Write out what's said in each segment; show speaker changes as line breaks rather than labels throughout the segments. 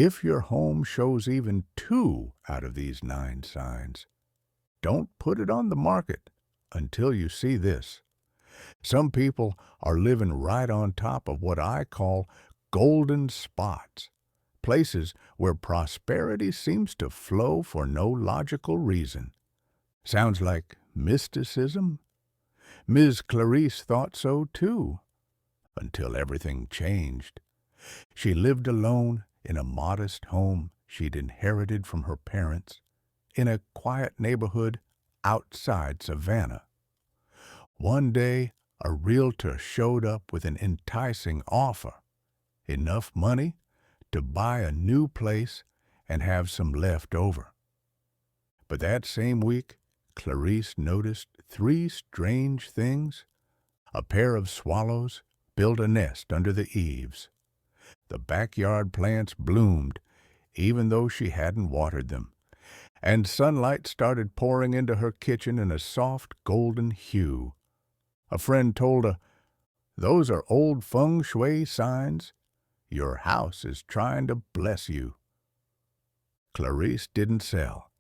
If your home shows even 2 out of these 9 signs, don't put it on the market until you see this. Some people are living right on top of what I call golden spots, places where prosperity seems to flow for no logical reason. Sounds like mysticism? Ms. Clarice thought so too, until everything changed. She lived alone in a modest home she'd inherited from her parents, in a quiet neighborhood outside Savannah. One day, a realtor showed up with an enticing offer, enough money to buy a new place and have some left over. But that same week, Clarice noticed 3 strange things. A pair of swallows built a nest under the eaves. The backyard plants bloomed, even though she hadn't watered them, and sunlight started pouring into her kitchen in a soft golden hue. A friend told her, "Those are old Feng Shui signs. Your house is trying to bless you." Clarice didn't sell.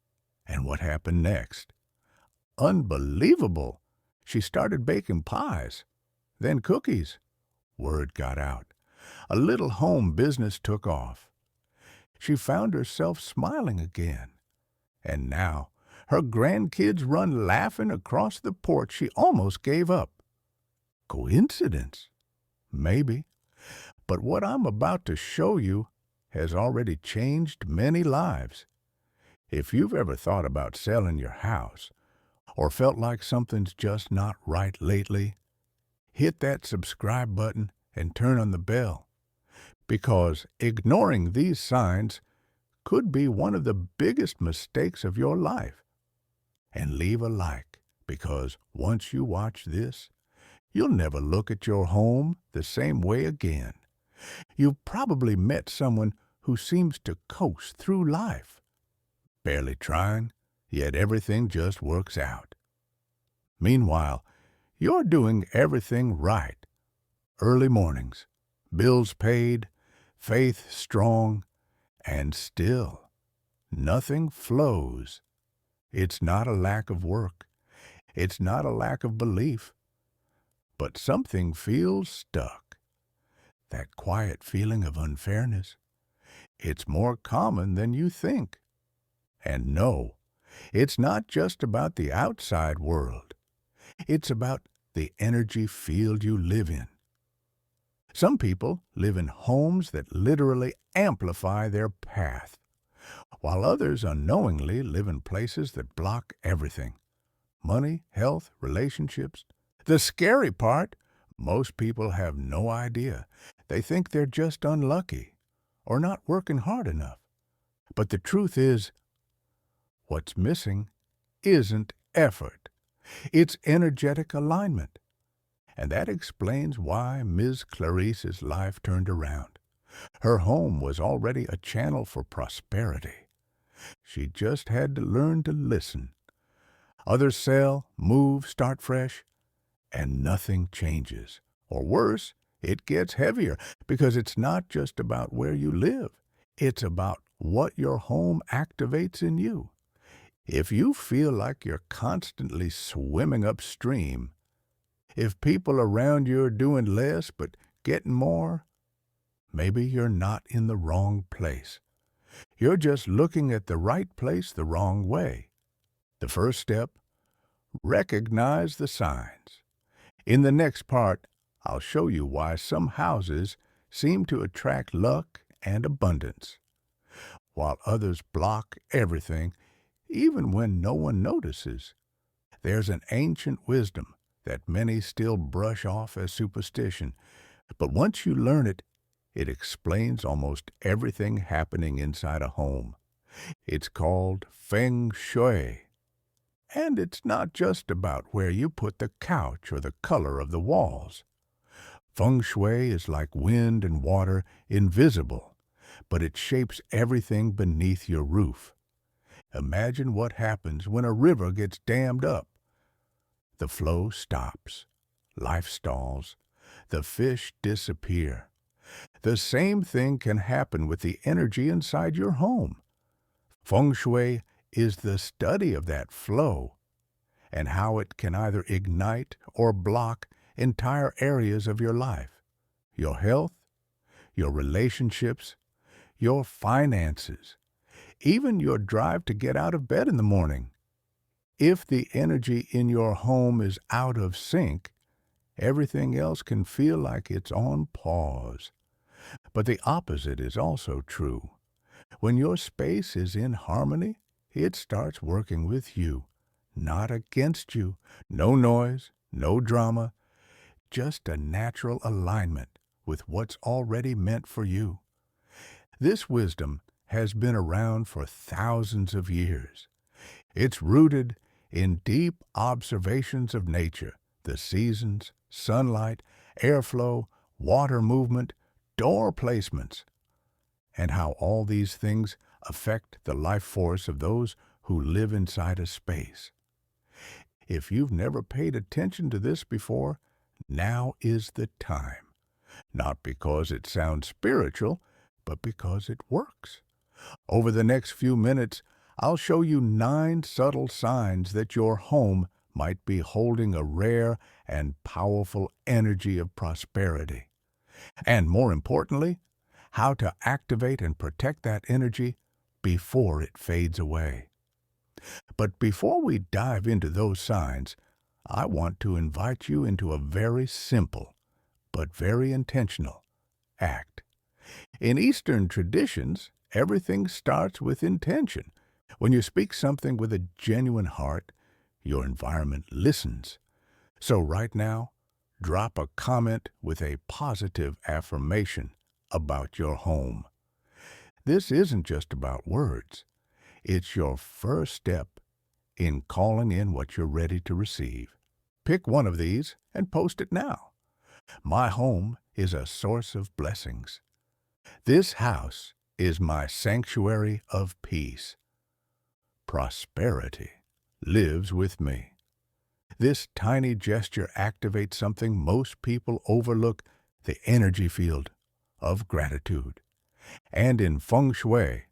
And what happened next? Unbelievable! She started baking pies, then cookies. Word got out. A little home business took off. She found herself smiling again. And now her grandkids run laughing across the porch. She almost gave up. Coincidence? Maybe. But what I'm about to show you has already changed many lives. If you've ever thought about selling your house, or felt like something's just not right lately, hit that subscribe button and turn on the bell, because ignoring these signs could be one of the biggest mistakes of your life. And leave a like, because once you watch this, you'll never look at your home the same way again. You've probably met someone who seems to coast through life, barely trying, yet everything just works out. Meanwhile, you're doing everything right. Early mornings, bills paid, faith strong, and still nothing flows. It's not a lack of work. It's not a lack of belief. But something feels stuck. That quiet feeling of unfairness. It's more common than you think. And no, it's not just about the outside world. It's about the energy field you live in. Some people live in homes that literally amplify their path, while others unknowingly live in places that block everything. Money, health, relationships. The scary part, most people have no idea. They think they're just unlucky or not working hard enough. But the truth is, what's missing isn't effort. It's energetic alignment. And that explains why Ms. Clarice's life turned around. Her home was already a channel for prosperity. She just had to learn to listen. Others sell, move, start fresh, and nothing changes. Or worse, it gets heavier, because it's not just about where you live. It's about what your home activates in you. If you feel like you're constantly swimming upstream, if people around you are doing less but getting more, maybe you're not in the wrong place. You're just looking at the right place the wrong way. The first step, recognize the signs. In the next part, I'll show you why some houses seem to attract luck and abundance, while others block everything, even when no one notices. There's an ancient wisdom that many still brush off as superstition, but once you learn it, it explains almost everything happening inside a home. It's called Feng Shui. And it's not just about where you put the couch or the color of the walls. Feng Shui is like wind and water, invisible, but it shapes everything beneath your roof. Imagine what happens when a river gets dammed up. The flow stops, life stalls, the fish disappear, The same thing can happen with the energy inside your home. Feng Shui is the study of that flow and how it can either ignite or block entire areas of your life, your health, your relationships, your finances, even your drive to get out of bed in the morning. If the energy in your home is out of sync, everything else can feel like it's on pause. But the opposite is also true. When your space is in harmony, it starts working with you, not against you. No noise, no drama, just a natural alignment with what's already meant for you. This wisdom has been around for thousands of years. It's rooted in deep observations of nature, the seasons, sunlight, airflow, water movement, door placements, and how all these things affect the life force of those who live inside a space. If you've never paid attention to this before, now is the time. Not because it sounds spiritual, but because it works. Over the next few minutes, I'll show you 9 subtle signs that your home might be holding a rare and powerful energy of prosperity. And more importantly, how to activate and protect that energy before it fades away. But before we dive into those signs, I want to invite you into a very simple, but very intentional act. In Eastern traditions, everything starts with intention. When you speak something with a genuine heart, your environment listens. So right now, drop a comment with a positive affirmation about your home. This isn't just about words. It's your first step in calling in what you're ready to receive. Pick one of these and post it now. My home is a source of blessings. This house is my sanctuary of peace. Prosperity lives with me. This tiny gesture activates something most people overlook, the energy field of gratitude. And in Feng Shui,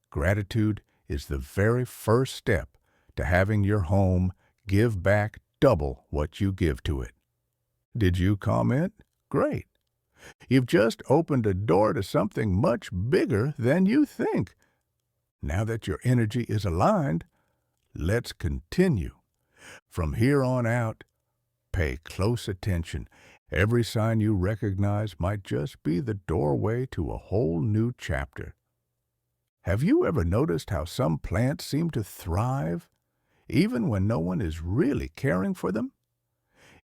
gratitude is the very first step to having your home give back double what you give to it. Did you comment? Great. You've just opened a door to something much bigger than you think. Now that your energy is aligned, let's continue. From here on out, pay close attention. Every sign you recognize might just be the doorway to a whole new chapter. Have you ever noticed how some plants seem to thrive, even when no one is really caring for them?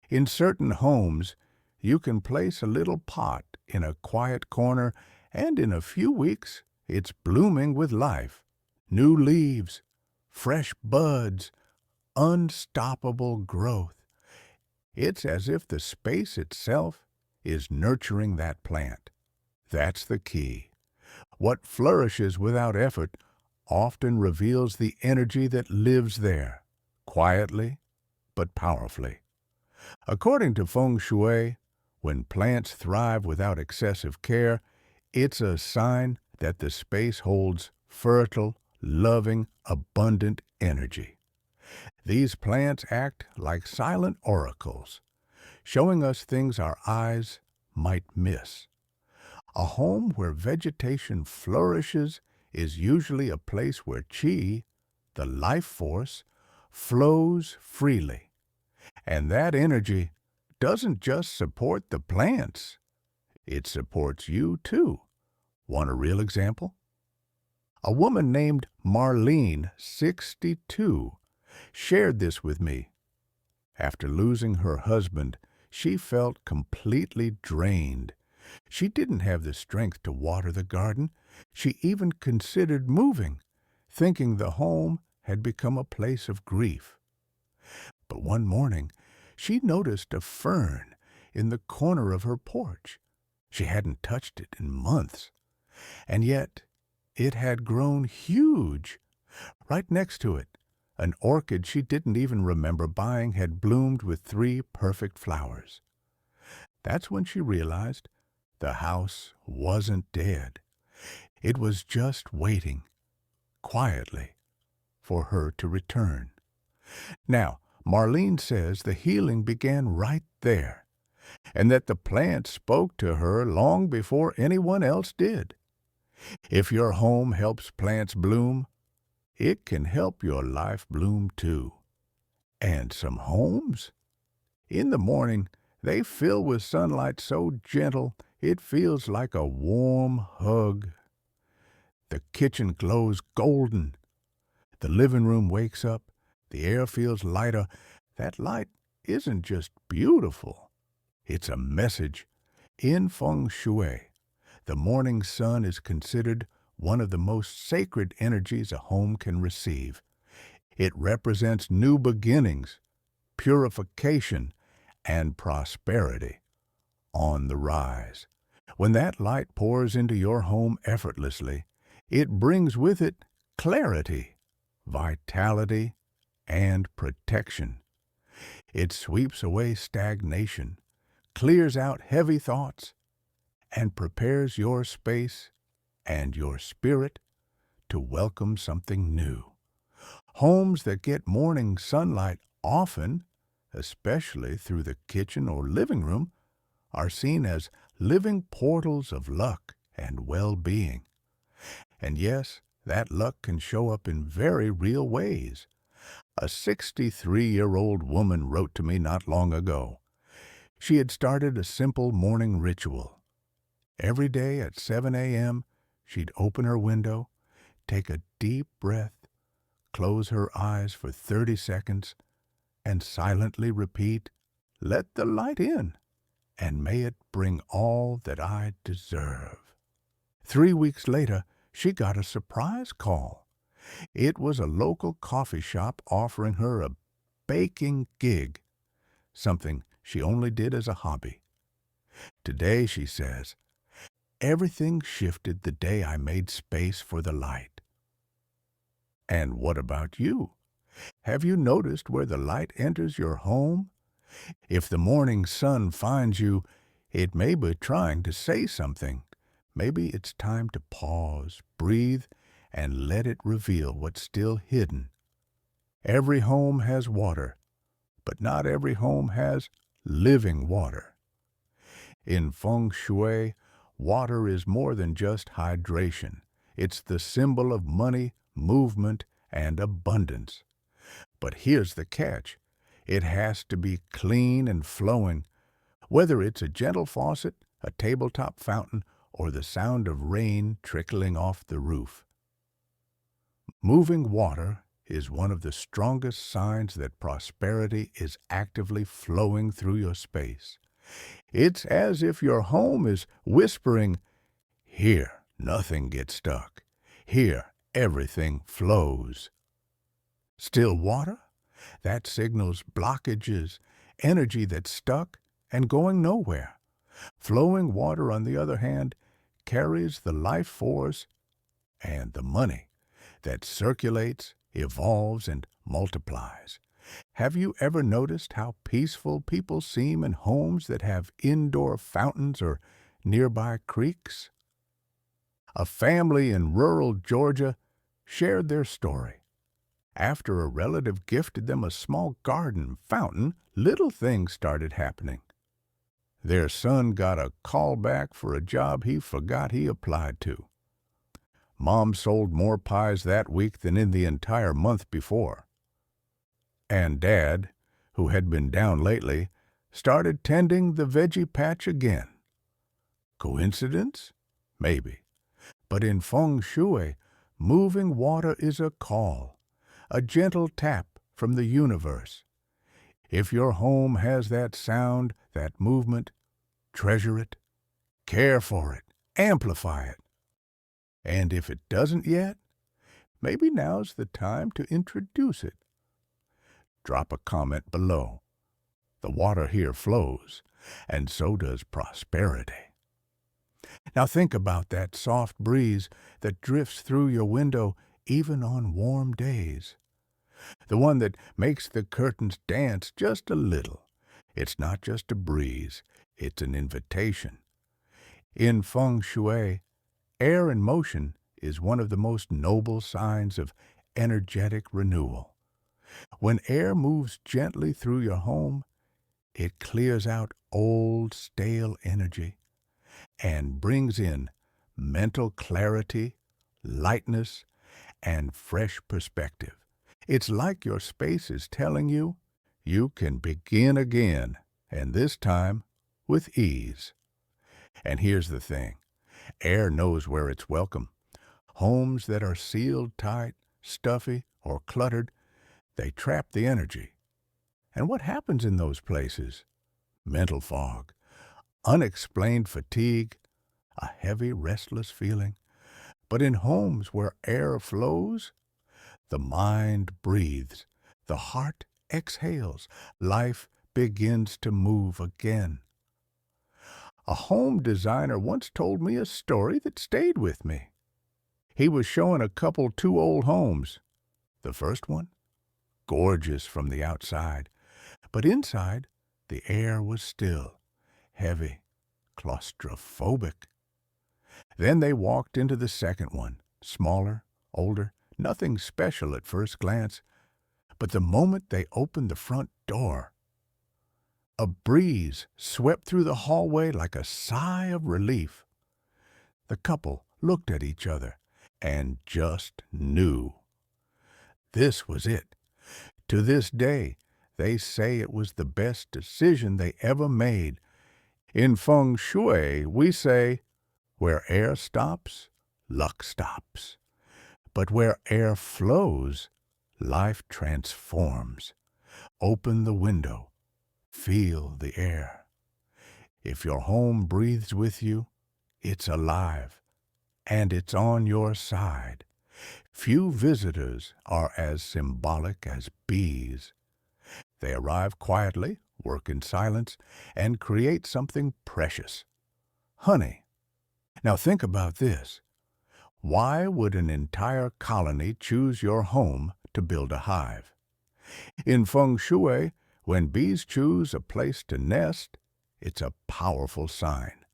In certain homes, you can place a little pot in a quiet corner, and in a few weeks, it's blooming with life. New leaves, fresh buds, unstoppable growth. It's as if the space itself is nurturing that plant. That's the key. What flourishes without effort often reveals the energy that lives there, quietly but powerfully. According to Feng Shui, when plants thrive without excessive care, it's a sign that the space holds fertile, loving, abundant energy. These plants act like silent oracles, showing us things our eyes might miss. A home where vegetation flourishes is usually a place where qi, the life force, flows freely. And that energy doesn't just support the plants, it supports you too. Want a real example? A woman named Marlene, 62, shared this with me. After losing her husband, she felt completely drained. She didn't have the strength to water the garden. She even considered moving, thinking the home had become a place of grief. But one morning, she noticed a fern in the corner of her porch. She hadn't touched it in months, and yet it had grown huge. Right next to it, an orchid she didn't even remember buying had bloomed with 3 perfect flowers. That's when she realized The house wasn't dead. It was just waiting, quietly, for her to return. Now, Marlene says the healing began right there, and that the plant spoke to her long before anyone else did. If your home helps plants bloom, it can help your life bloom too. And some homes? In the morning, they fill with sunlight so gentle it feels like a warm hug. The kitchen glows golden. The living room wakes up. The air feels lighter. That light isn't just beautiful. It's a message. In Feng Shui, the morning sun is considered one of the most sacred energies a home can receive. It represents new beginnings, purification, and prosperity on the rise. When that light pours into your home effortlessly, it brings with it clarity, vitality, and protection. It sweeps away stagnation, clears out heavy thoughts, and prepares your space and your spirit to welcome something new. Homes that get morning sunlight often, especially through the kitchen or living room, are seen as living portals of luck and well-being. And yes, that luck can show up in very real ways. A 63-year-old woman wrote to me not long ago. She had started a simple morning ritual. Every day at 7 a.m., she'd open her window, take a deep breath, close her eyes for 30 seconds, and silently repeat, "Let the light in, and may it bring all that I deserve." 3 weeks later, she got a surprise call. It was a local coffee shop offering her a baking gig, something she only did as a hobby. Today, she says, everything shifted the day I made space for the light. And what about you? Have you noticed where the light enters your home? If the morning sun finds you, it may be trying to say something. Maybe it's time to pause, breathe, and let it reveal what's still hidden. Every home has water, but not every home has living water. In Feng Shui, water is more than just hydration. It's the symbol of money, movement, and abundance. But here's the catch. It has to be clean and flowing. Whether it's a gentle faucet, a tabletop fountain, or the sound of rain trickling off the roof. Moving water is one of the strongest signs that prosperity is actively flowing through your space. It's as if your home is whispering, "Here, nothing gets stuck. Here, everything flows." Still water? That signals blockages, energy that's stuck and going nowhere. Flowing water, on the other hand, carries the life force and the money that circulates, evolves, and multiplies. Have you ever noticed how peaceful people seem in homes that have indoor fountains or nearby creeks? A family in rural Georgia shared their story. After a relative gifted them a small garden fountain, little things started happening. Their son got a call back for a job he forgot he applied to. Mom sold more pies that week than in the entire month before. And Dad, who had been down lately, started tending the veggie patch again. Coincidence? Maybe. But in Feng Shui, moving water is a call, a gentle tap from the universe. If your home has that sound, that movement, treasure it, care for it, amplify it. And if it doesn't yet, maybe now's the time to introduce it. Drop a comment below. The water here flows, and so does prosperity. Now think about that soft breeze that drifts through your window even on warm days. The one that makes the curtains dance just a little. It's not just a breeze, it's an invitation. In Feng Shui, air in motion is one of the most noble signs of energetic renewal. When air moves gently through your home, it clears out old, stale energy and brings in mental clarity, lightness, and fresh perspective. It's like your space is telling you you can begin again, and this time with ease. And here's the thing, air knows where it's welcome. Homes that are sealed tight, stuffy, or cluttered, they trap the energy. And what happens in those places? Mental fog, unexplained fatigue, a heavy, restless feeling. But in homes where air flows, the mind breathes, the heart exhales, life begins to move again. A home designer once told me a story that stayed with me. He was showing a couple two old homes. The first one, gorgeous from the outside, but inside the air was still, heavy, claustrophobic. Then they walked into the second one, smaller, older, nothing special at first glance. But the moment they opened the front door, a breeze swept through the hallway like a sigh of relief. The couple looked at each other and just knew. This was it. To this day, they say it was the best decision they ever made. In Feng Shui, we say, where air stops, luck stops. But where air flows, life transforms. Open the window. Feel the air. If your home breathes with you, it's alive, and it's on your side. Few visitors are as symbolic as bees. They arrive quietly, work in silence, and create something precious. Honey. Now think about this. Why would an entire colony choose your home to build a hive? In Feng Shui, when bees choose a place to nest, it's a powerful sign,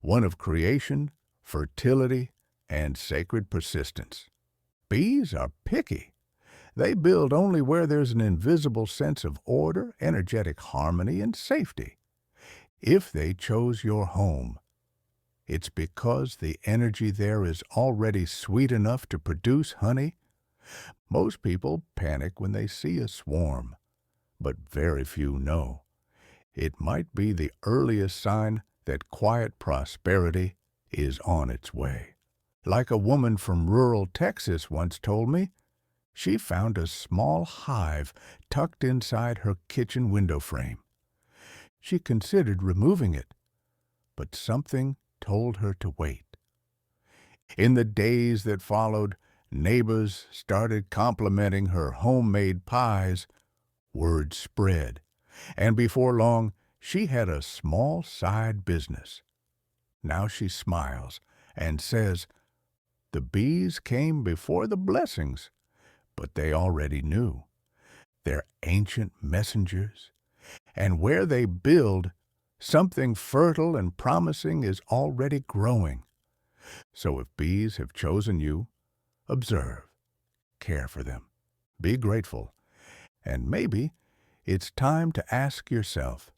one of creation, fertility, and sacred persistence. Bees are picky. They build only where there's an invisible sense of order, energetic harmony, and safety. If they chose your home, it's because the energy there is already sweet enough to produce honey. Most people panic when they see a swarm, but very few know. It might be the earliest sign that quiet prosperity is on its way. Like a woman from rural Texas once told me, she found a small hive tucked inside her kitchen window frame. She considered removing it, but something told her to wait. In the days that followed, neighbors started complimenting her homemade pies. Word spread, and before long, she had a small side business. Now she smiles and says, the bees came before the blessings, but they already knew. They're ancient messengers, and where they build, something fertile and promising is already growing. So if bees have chosen you, observe, care for them, be grateful, and maybe it's time to ask yourself,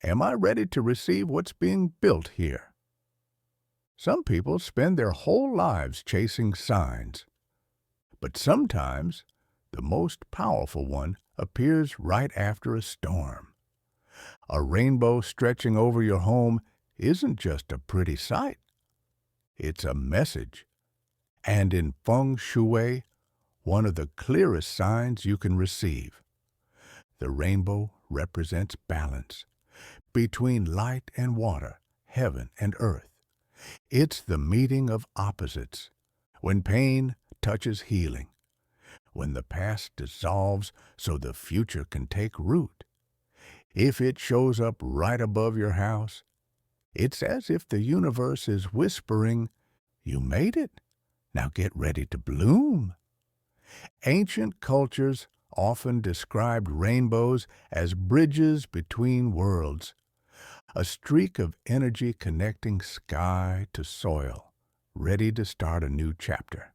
am I ready to receive what's being built here? Some people spend their whole lives chasing signs, but sometimes the most powerful one appears right after a storm. A rainbow stretching over your home isn't just a pretty sight. It's a message. And in Feng Shui, one of the clearest signs you can receive. The rainbow represents balance between light and water, heaven and earth. It's the meeting of opposites, when pain touches healing, when the past dissolves so the future can take root. If it shows up right above your house, it's as if the universe is whispering, you made it. Now get ready to bloom. Ancient cultures often described rainbows as bridges between worlds. a streak of energy connecting sky to soil, ready to start a new chapter.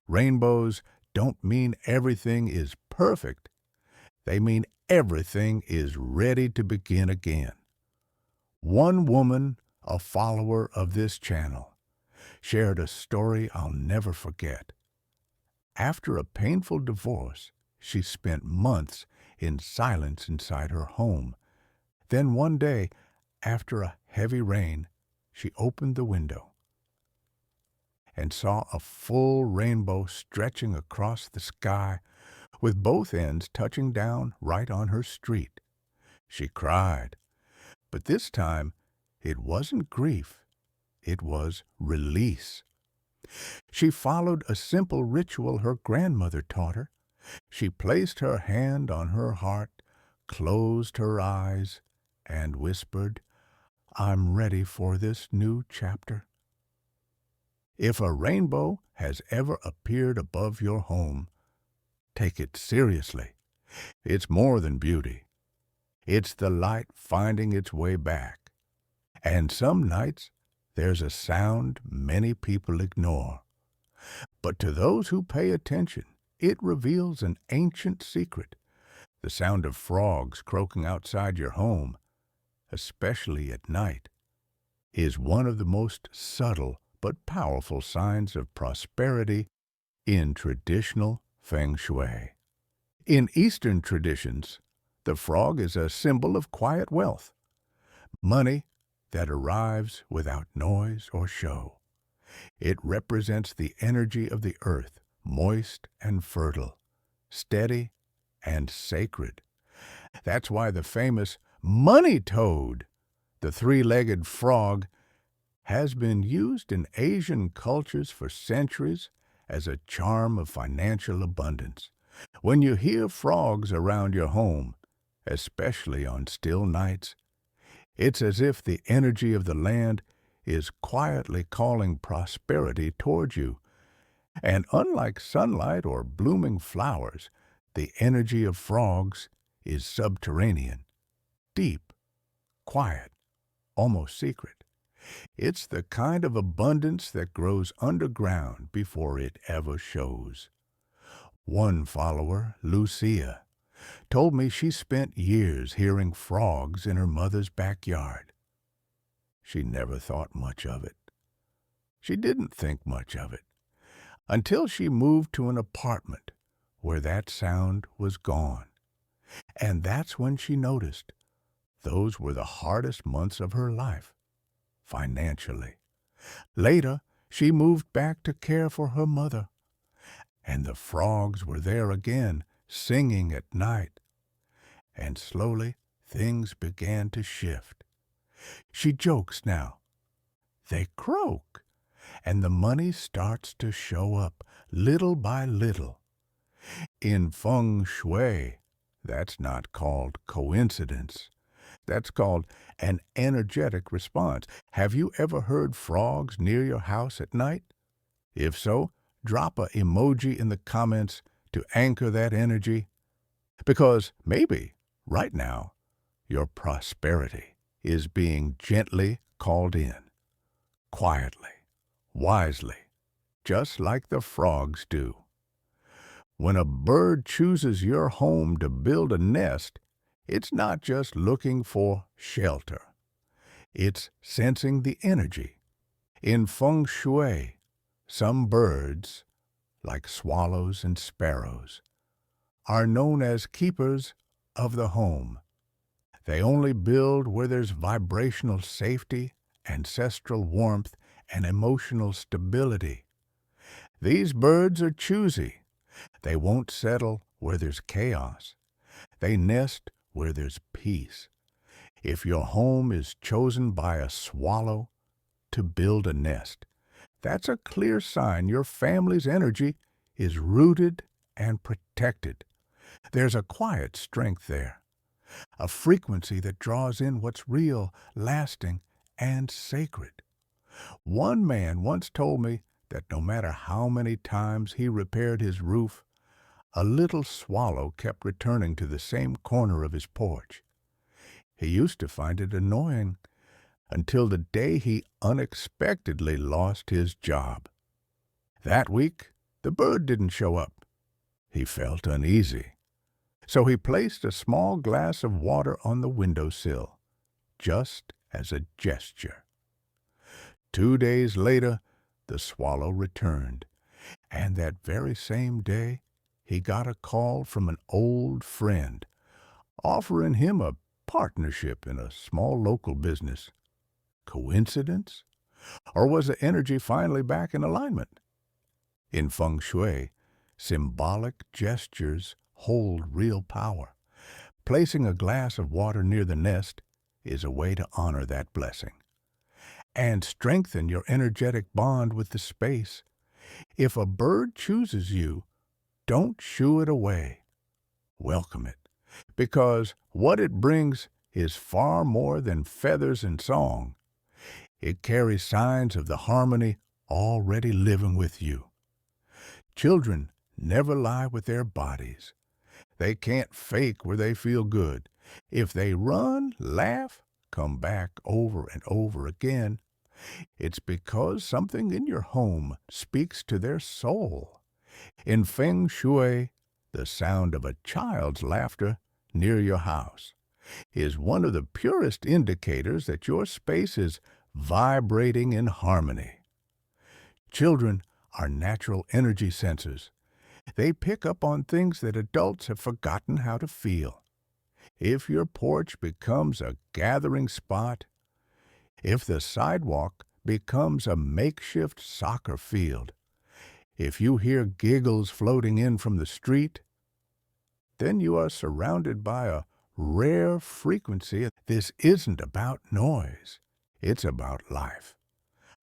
Rainbows don't mean everything is perfect. They mean everything is ready to begin again. One woman, a follower of this channel, shared a story I'll never forget. After a painful divorce, she spent months in silence inside her home. Then one day, after a heavy rain, she opened the window and saw a full rainbow stretching across the sky with both ends touching down right on her street. She cried, but this time it wasn't grief, it was release. She followed a simple ritual her grandmother taught her. She placed her hand on her heart, closed her eyes, and whispered, "I'm ready for this new chapter." If a rainbow has ever appeared above your home, take it seriously. It's more than beauty. It's the light finding its way back. And some nights, there's a sound many people ignore. But to those who pay attention, it reveals an ancient secret. The sound of frogs croaking outside your home, especially at night, is one of the most subtle but powerful signs of prosperity in traditional Feng Shui. In Eastern traditions, the frog is a symbol of quiet wealth, money that arrives without noise or show. It represents the energy of the earth, moist and fertile, steady and sacred. That's why the famous money toad, the three-legged frog, has been used in Asian cultures for centuries as a charm of financial abundance. When you hear frogs around your home, especially on still nights, it's as if the energy of the land is quietly calling prosperity toward you. And unlike sunlight or blooming flowers, the energy of frogs is subterranean, deep, quiet, almost secret. It's the kind of abundance that grows underground before it ever shows. One follower, Lucia, told me she spent years hearing frogs in her mother's backyard. She never thought much of it. She didn't think much of it until she moved to an apartment where that sound was gone. And that's when she noticed those were the hardest months of her life, financially. Later, she moved back to care for her mother, and the frogs were there again, singing at night. And slowly, things began to shift. She jokes now. They croak, and the money starts to show up, little by little. In Feng Shui, that's not called coincidence. That's called an energetic response. Have you ever heard frogs near your house at night? If so, drop a emoji in the comments to anchor that energy. Because maybe, right now, your prosperity is being gently called in, quietly, wisely, just like the frogs do. When a bird chooses your home to build a nest, it's not just looking for shelter. It's sensing the energy. In Feng Shui, some birds, like swallows and sparrows, are known as keepers of the home. They only build where there's vibrational safety, ancestral warmth, and emotional stability. These birds are choosy. They won't settle where there's chaos. They nest where there's peace. If your home is chosen by a swallow to build a nest, that's a clear sign your family's energy is rooted and protected. There's a quiet strength there, a frequency that draws in what's real, lasting, and sacred. One man once told me that no matter how many times he repaired his roof, a little swallow kept returning to the same corner of his porch. He used to find it annoying until the day he unexpectedly lost his job. That week, the bird didn't show up. He felt uneasy. So he placed a small glass of water on the windowsill, just as a gesture. 2 days later, the swallow returned, and that very same day, he got a call from an old friend offering him a partnership in a small local business. Coincidence? Or was the energy finally back in alignment? In Feng Shui, symbolic gestures hold real power. Placing a glass of water near the nest is a way to honor that blessing and strengthen your energetic bond with the space. If a bird chooses you, don't shoo it away. Welcome it, because what it brings is far more than feathers and song. It carries signs of the harmony already living with you. Children never lie with their bodies. They can't fake where they feel good. If they run, laugh, come back over and over again, it's because something in your home speaks to their soul. In Feng Shui, the sound of a child's laughter near your house is one of the purest indicators that your space is vibrating in harmony. Children are natural energy sensors. They pick up on things that adults have forgotten how to feel. If your porch becomes a gathering spot, if the sidewalk becomes a makeshift soccer field, if you hear giggles floating in from the street, then you are surrounded by a rare frequency. This isn't about noise. It's about life.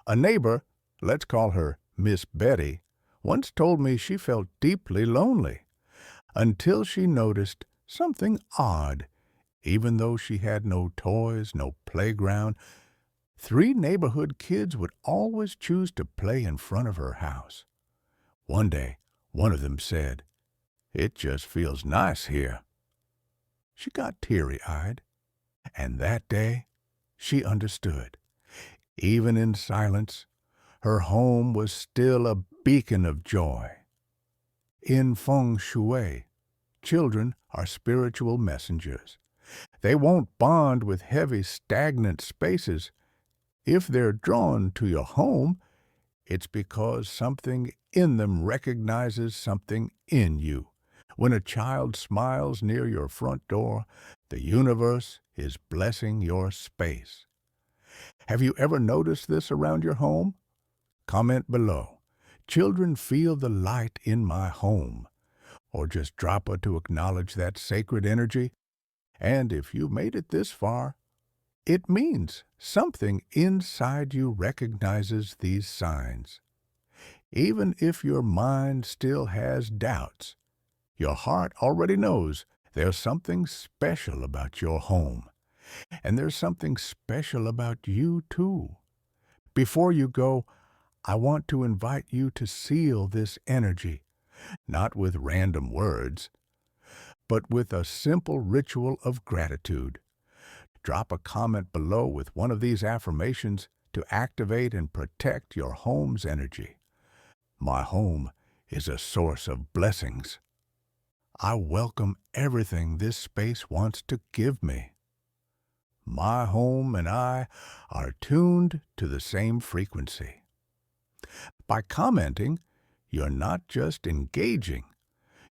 A neighbor, let's call her Miss Betty, once told me she felt deeply lonely until she noticed something odd. Even though she had no toys, no playground, 3 neighborhood kids would always choose to play in front of her house. One day, one of them said, "It just feels nice here." She got teary-eyed, and that day she understood. Even in silence, her home was still a beacon of joy. In Feng Shui, children are spiritual messengers. They won't bond with heavy, stagnant spaces. If they're drawn to your home, it's because something in them recognizes something in you. When a child smiles near your front door, the universe is blessing your space. Have you ever noticed this around your home? Comment below. Children feel the light in my home. Or just drop a to acknowledge that sacred energy. And if you made it this far, it means something inside you recognizes these signs. Even if your mind still has doubts, your heart already knows there's something special about your home. And there's something special about you, too. Before you go, I want to invite you to seal this energy, not with random words, but with a simple ritual of gratitude. Drop a comment below with one of these affirmations to activate and protect your home's energy. My home is a source of blessings. I welcome everything this space wants to give me. My home and I are tuned to the same frequency. By commenting, you're not just engaging.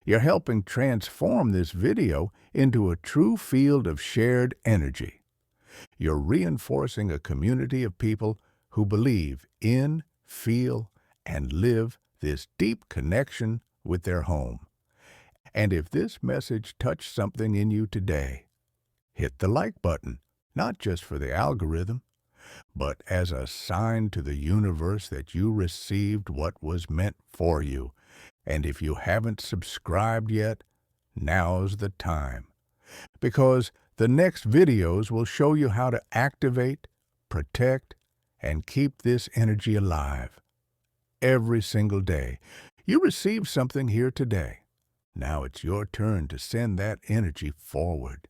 You're helping transform this video into a true field of shared energy. You're reinforcing a community of people who believe in, feel, and live this deep connection with their home. And if this message touched something in you today, hit the like button, not just for the algorithm, but as a sign to the universe that you received what was meant for you. And if you haven't subscribed yet, now's the time. Because the next videos will show you how to activate, protect, and keep this energy alive. Every single day. You received something here today. Now it's your turn to send that energy forward.